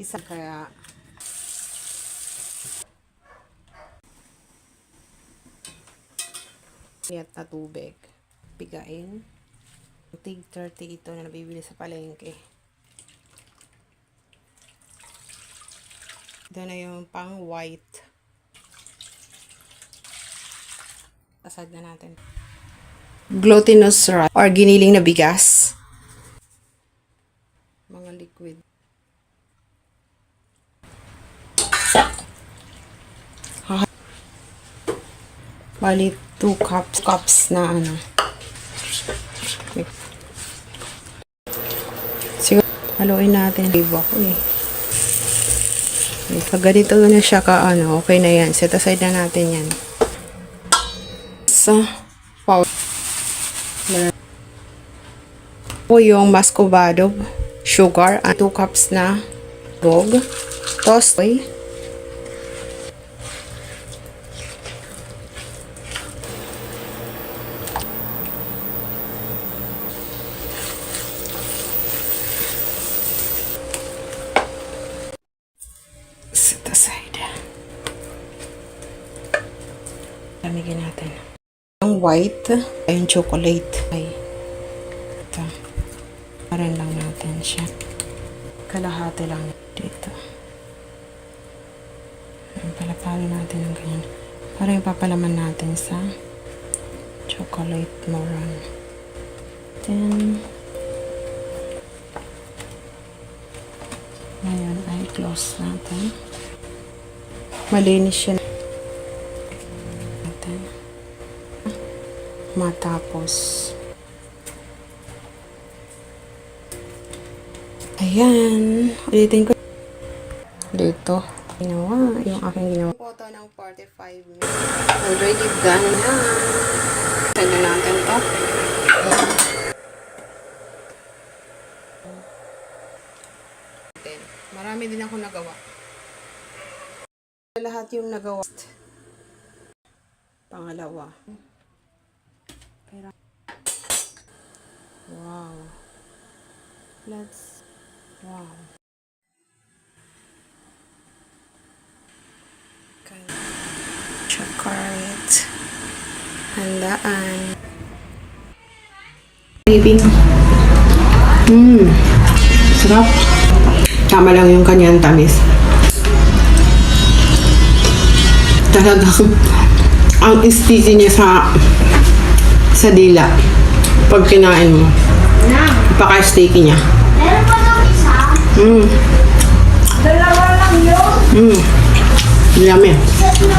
Isa kaya niyat na tubig. Bigain. Tig 30 ito na nabibili sa palengke. Ito na yung pang white. Asad na natin. Glutinous rice or giniling na bigas. Mga liquid. Bali 2 cups na ano. Siguro haluin natin. Iba ko eh. Pag ganito na siya ka ano, okay na yan. Set aside na natin yan. Sa powder. Po yung muscovado sugar at 2 cups na gog. Toast. Okay. Set aside. Lamigin natin. Ang white ay yung chocolate. Ay. Ito. Paran lang natin siya. Kalahati lang dito. Palapalo natin ng ganyan. Para ipapalaman natin sa chocolate moran. Then, ngayon ay close natin. Malinis siya natin. Matapos. Ayan. Ulitin ko. Dito. Ginawa. Yung aking ginawa. Photo ng 45 minutes. Already done na. Send na natin to. Marami din ako nagawa. Lahat yung nagawa. Pangalawa. Pero, wow. Wow. Okay. Chocolate. Handaan. Living. Sarap. Tama lang yung kanyang tamis. Talagang ang sticky niya sa dila. Pag kinain mo. Napaka-sticky niya. Meron pa ng isa? Dalawa lang yun? Yummy.